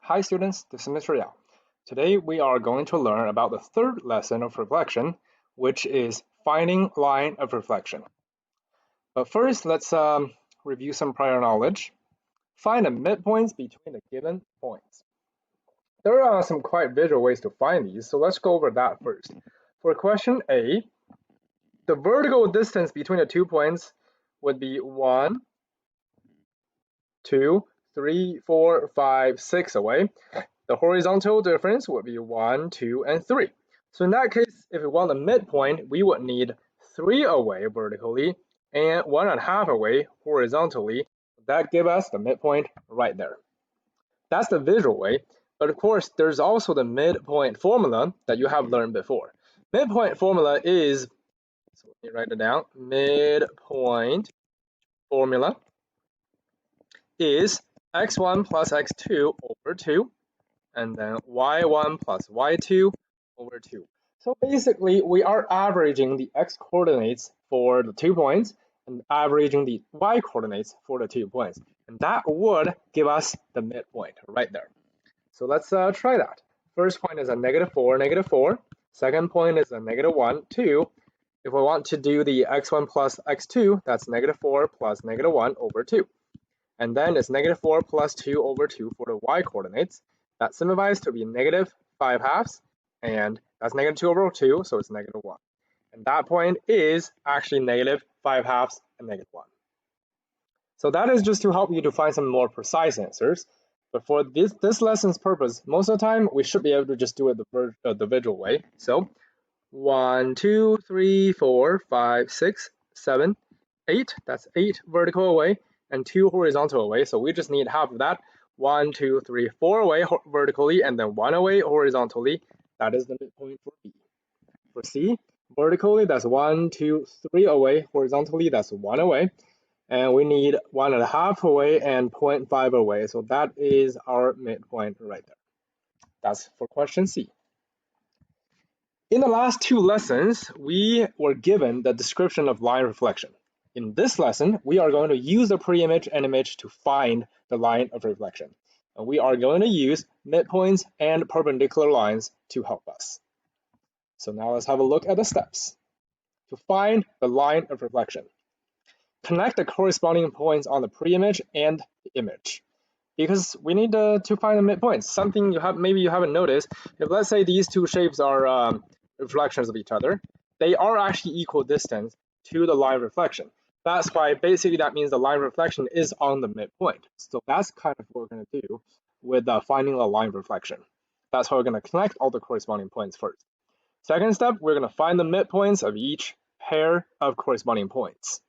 Hi students, this is Mr. Yao. Today we are going to learn about the third lesson of reflection, which is finding line of reflection. But first, let's review some prior knowledge. Find the midpoints between the given points. There are some quite visual ways to find these, so let's go over that first. For question A, the vertical distance between the 2 points would be 1, 2, 3, 4, 5, 6 away. The horizontal difference would be 1, 2, and 3. So in that case, if we want a midpoint, we would need 3 away vertically and 1.5 away horizontally. That gives us the midpoint right there. That's the visual way. But of course, there's also the midpoint formula that you have learned before. Midpoint formula is, so let me write it down, midpoint formula is x1 plus x2 over 2, and then y1 plus y2 over 2. So basically, we are averaging the x coordinates for the 2 points and averaging the y coordinates for the 2 points. And that would give us the midpoint right there. So let's try that. First point is a -4, -4. Second point is a -1, 2. If we want to do the x1 plus x2, that's -4 plus -1 over 2. And then it's -4 plus 2 over 2 for the y coordinates. That simplifies to be -5/2, and that's -2 over 2, so it's -1. And that point is actually -5/2 and -1. So that is just to help you to find some more precise answers. But for this lesson's purpose, most of the time we should be able to just do it the visual way. So 1, 2, 3, 4, 5, 6, 7, 8. That's 8 vertical away and 2 horizontal away. So we just need half of that. 1, 2, 3, 4 away vertically and then 1 away horizontally. That is the midpoint for B. For C, vertically that's 1, 2, 3 away. Horizontally that's 1 away. And we need 1.5 away and 0.5 away. So that is our midpoint right there. That's for question C. In the last 2 lessons, we were given the description of line reflection. In this lesson, we are going to use the pre-image and image to find the line of reflection. And we are going to use midpoints and perpendicular lines to help us. So now let's have a look at the steps. To find the line of reflection, connect the corresponding points on the pre-image and the image. Because we need to find the midpoints. Something maybe you haven't noticed, if let's say these 2 shapes are reflections of each other, they are actually equal distance to the line reflection. That's why basically that means the line reflection is on the midpoint. So that's kind of what we're going to do with finding a line reflection. That's how we're going to connect all the corresponding points first. Second step, we're going to find the midpoints of each pair of corresponding points.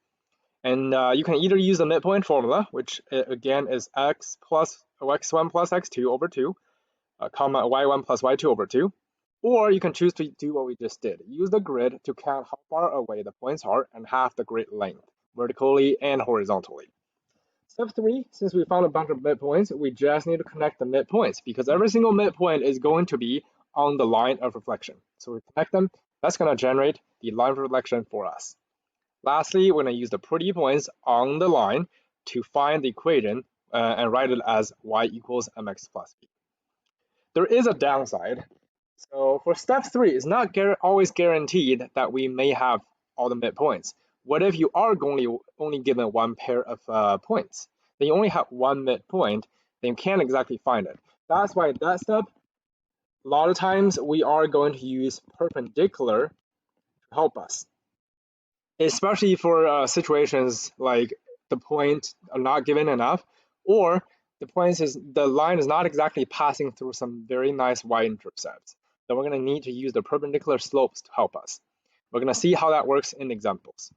And you can either use the midpoint formula, which again is x1 plus x2 over 2, comma y1 plus y2 over 2, or you can choose to do what we just did. Use the grid to count how far away the points are and half the grid length, vertically and horizontally. Step 3, since we found a bunch of midpoints, we just need to connect the midpoints because every single midpoint is going to be on the line of reflection. So we connect them, that's going to generate the line of reflection for us. Lastly, we're going to use the pretty points on the line to find the equation and write it as y equals mx plus b. There is a downside. So for step 3, it's not always guaranteed that we may have all the midpoints. What if you are only given 1 pair of points? Then you only have 1 midpoint, then you can't exactly find it. That's why that step, a lot of times we are going to use perpendicular to help us. Especially for situations like the point are not given enough, or the line is not exactly passing through some very nice y-intercepts. Then we're going to need to use the perpendicular slopes to help us. We're going to see how that works in examples.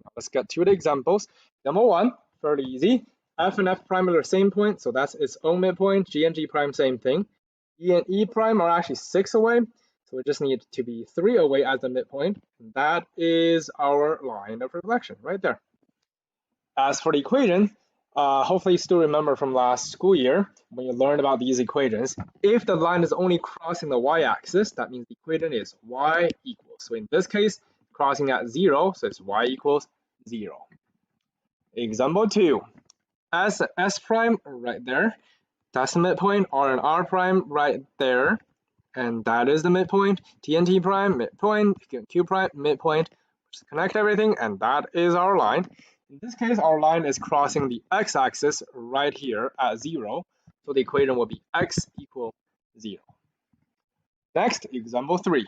Now let's get to the examples. Number 1, fairly easy. F and F prime are the same point, so that's its own midpoint. G and G prime, same thing. E and E prime are actually 6 away. So we just need to be 3 away as the midpoint. And that is our line of reflection right there. As for the equation, hopefully you still remember from last school year when you learned about these equations. If the line is only crossing the y-axis, that means the equation is y equals. So in this case, crossing at 0, so it's y equals 0. Example 2, S prime right there That's the midpoint. R and R prime right there. And that is the midpoint. T and T prime, midpoint. Q prime, midpoint. Just connect everything, and that is our line. In this case, our line is crossing the x-axis right here at 0. So the equation will be x equal 0. Next, example 3.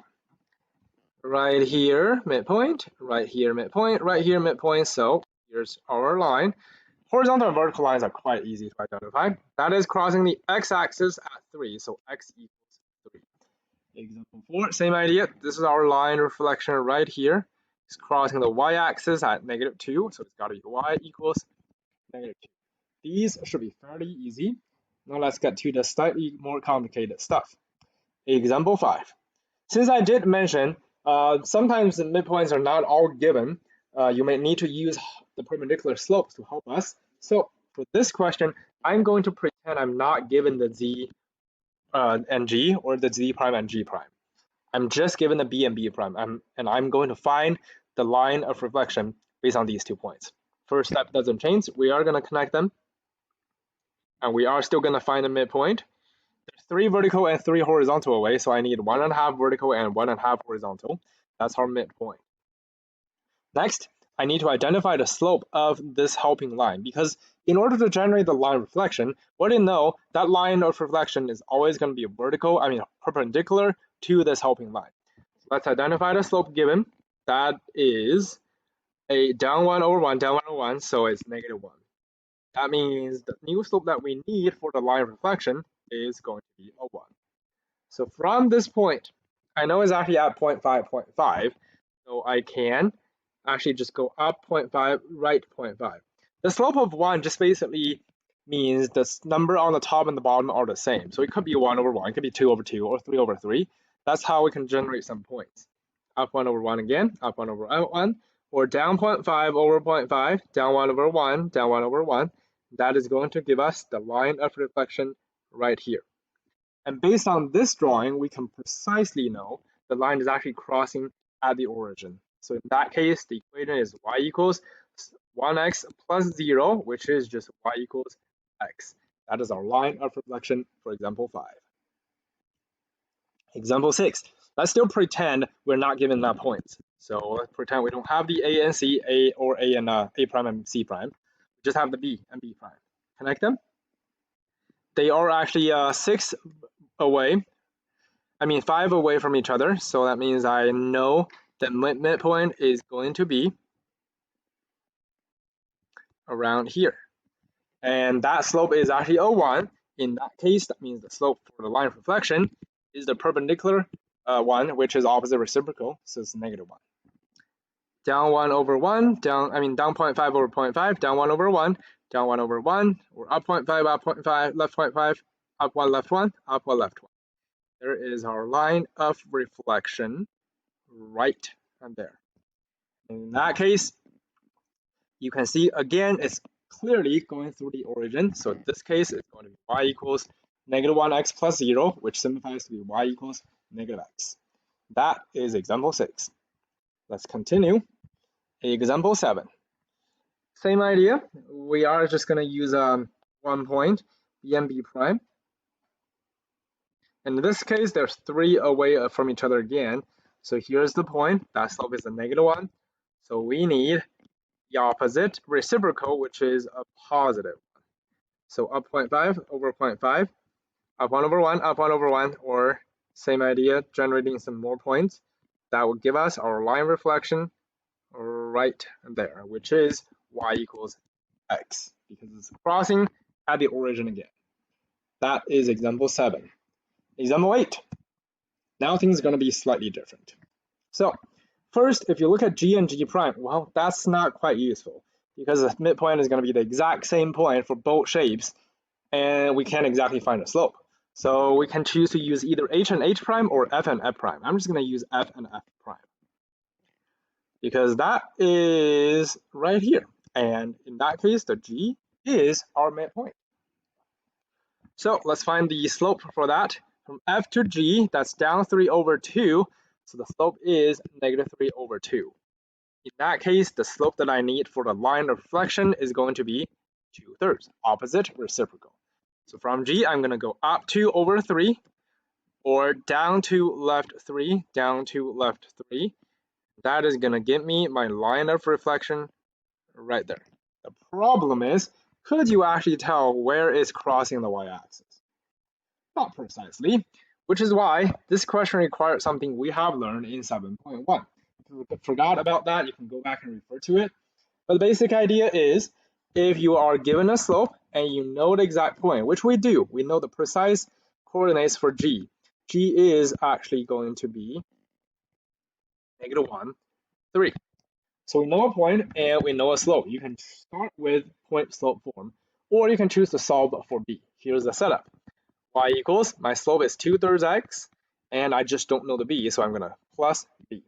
Right here, midpoint. Right here, midpoint. Right here, midpoint. So here's our line. Horizontal and vertical lines are quite easy to identify. That is crossing the x-axis at 3. So x equals 3. Example 4, same idea. This is our line reflection right here. It's crossing the y-axis at -2, so it's got to be y equals -2. These should be fairly easy. Now let's get to the slightly more complicated stuff. Example 5. Since I did mention sometimes the midpoints are not all given, you may need to use the perpendicular slopes to help us. So for this question, I'm going to pretend I'm not given the z and g, or the z prime and g prime. I'm just given the b and b prime, and I'm going to find the line of reflection based on these 2 points. First step doesn't change. We are going to connect them, and we are still going to find the midpoint. There's 3 vertical and 3 horizontal away, so I need 1.5 vertical and 1.5 horizontal. That's our midpoint. Next, I need to identify the slope of this helping line, because in order to generate the line reflection, we already know that line of reflection is always going to be perpendicular to this helping line. So let's identify the slope given. That is a down 1 over 1, down 1 over 1, so it's -1. That means the new slope that we need for the line reflection is going to be a 1. So from this point, I know it's actually at 0.5, 0.5, so I can actually just go up 0.5, right 0.5. The slope of 1 just basically means the number on the top and the bottom are the same. So it could be 1 over 1, it could be 2 over 2, or 3 over 3. That's how we can generate some points. Up 1 over 1 again, up 1 over 1, or down 0.5 over 0.5, down 1 over 1, down 1 over 1. That is going to give us the line of reflection right here. And based on this drawing, we can precisely know the line is actually crossing at the origin. So in that case, the equation is y equals 1x plus 0, which is just y equals x. That is our line of reflection for example 5. Example 6. Let's still pretend we're not given that points. So let's pretend we don't have the a and c, a and a prime and c prime. We just have the b and b prime. Connect them. They are actually 5 away from each other. So that means I know the midpoint is going to be around here. And that slope is actually a 1. In that case, that means the slope for the line of reflection is the perpendicular one, which is opposite reciprocal, so it's -1. Down 1 over 1, down 0.5 over 0.5, down 1 over 1, down 1 over 1, or up 0.5, up 0.5, left 0.5, up 1, left 1, up 1, left 1. There is our line of reflection right there. In that case, you can see again it's clearly going through the origin. So in this case, it's going to be y equals -1x plus 0, which simplifies to be y equals -x. That is example 6. Let's continue. Example 7. Same idea. We are just going to use 1 point, b and b prime. And in this case, there's 3 away from each other again. So here's the point. That slope is a -1. So we need the opposite reciprocal, which is a positive 1. So up 0.5 over 0.5, up 1 over 1, up 1 over 1, or same idea, generating some more points. That will give us our line reflection right there, which is y equals x, because it's crossing at the origin again. That is example 7. Example 8. Now things are going to be slightly different. So first, if you look at g and g prime, well, that's not quite useful, because the midpoint is going to be the exact same point for both shapes, and we can't exactly find a slope. So we can choose to use either h and h prime or f and f prime. I'm just going to use f and f prime, because that is right here. And in that case, the g is our midpoint. So let's find the slope for that. From f to g, that's down 3 over 2. So the slope is -3 over 2. In that case, the slope that I need for the line of reflection is going to be 2/3, opposite reciprocal. So from G, I'm going to go up 2 over 3, or down to left 3, down to left 3. That is going to give me my line of reflection right there. The problem is, could you actually tell where it's crossing the y-axis? Not precisely, which is why this question requires something we have learned in 7.1. If you forgot about that, you can go back and refer to it. But the basic idea is, if you are given a slope and you know the exact point, which we do, we know the precise coordinates for G. G is actually going to be -1, 3. So we know a point and we know a slope. You can start with point slope form, or you can choose to solve for B. Here's the setup. Y equals, my slope is 2/3 x, and I just don't know the B, so I'm going to plus B.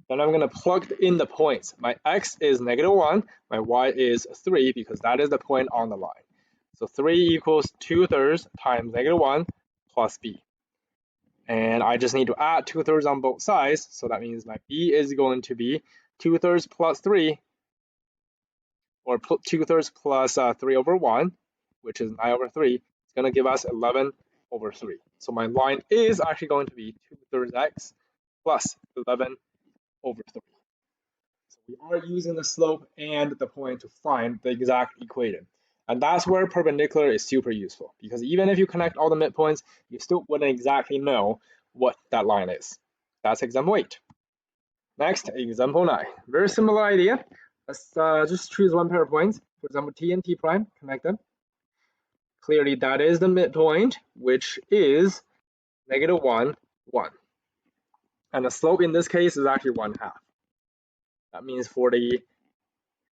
Then I'm going to plug in the points. My x is -1, my y is 3, because that is the point on the line. So 3 equals 2/3 times -1 plus B. And I just need to add 2/3 on both sides, so that means my B is going to be 2/3 plus 3, or 2/3 plus 3 over 1, which is 9 over 3. It's going to give us 11 over 3. So my line is actually going to be 2/3 x plus 11 over 3. So we are using the slope and the point to find the exact equation. And that's where perpendicular is super useful, because even if you connect all the midpoints, you still wouldn't exactly know what that line is. That's example 8. Next, example 9. Very similar idea. Let's just choose one pair of points. For example, T and T prime, connect them. Clearly, that is the midpoint, which is -1, 1. And the slope in this case is actually 1/2. That means for the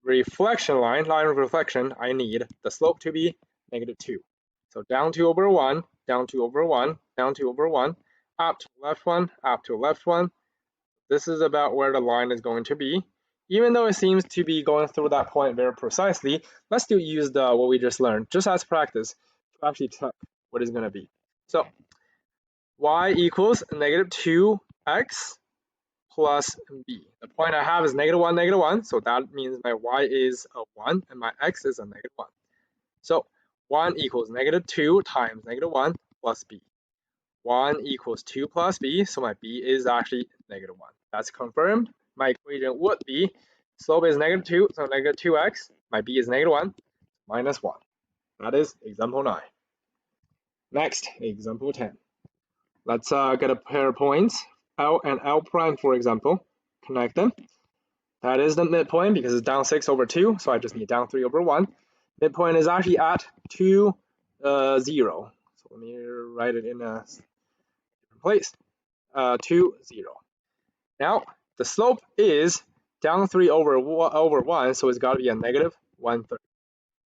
reflection line of reflection, I need the slope to be -2. So down 2 over 1, down 2 over 1, down 2 over 1, up to left 1, up to left 1. This is about where the line is going to be. Even though it seems to be going through that point very precisely, let's still use what we just learned, just as practice, to actually check what it's going to be. So y equals -2x plus b. The point I have is -1, -1, so that means my y is a 1 and my x is a -1. So 1 equals -2 times -1 plus b. 1 equals 2 plus b, so my b is actually -1. That's confirmed. My equation would be, slope is -2, so -2x, my b is -1, -1. That is example 9. Next, example 10. Let's get a pair of points, L and L prime, for example. Connect them. That is the midpoint because it's down 6 over 2, so I just need down 3 over 1. Midpoint is actually at 2, 0. So let me write it in a different place. 2, 0. Now, the slope is down 3 over 1, so it's got to be a -1/3.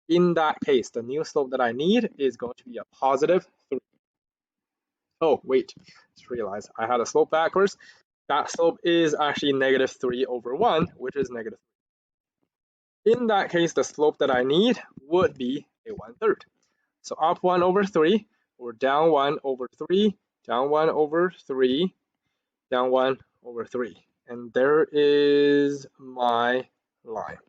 In that case, the new slope that I need is going to be a +3. Oh, wait, just realized I had a slope backwards. That slope is actually -3 over 1, which is -3. In that case, the slope that I need would be a 1/3. So up 1 over 3, or down 1 over 3, down 1 over 3, down 1 over 3. And there is my line.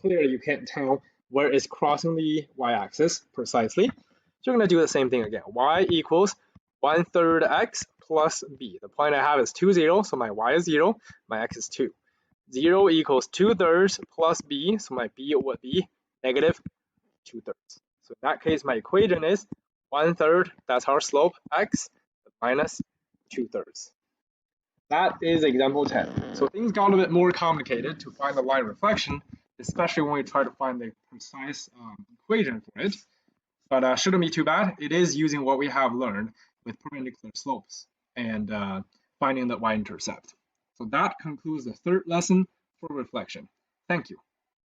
Clearly, you can't tell where it's crossing the y-axis precisely. So you're going to do the same thing again. Y equals 1/3 x plus b. The point I have is 2, 0, so my y is 0, my x is 2. 0 equals 2/3 plus b, so my b would be -2/3. So in that case, my equation is 1/3, that's our slope, x, minus 2/3. That is example 10. So things got a bit more complicated to find the line reflection, especially when we try to find the precise equation for it. But shouldn't be too bad. It is using what we have learned with perpendicular slopes and finding the y-intercept. So that concludes the third lesson for reflection. Thank you.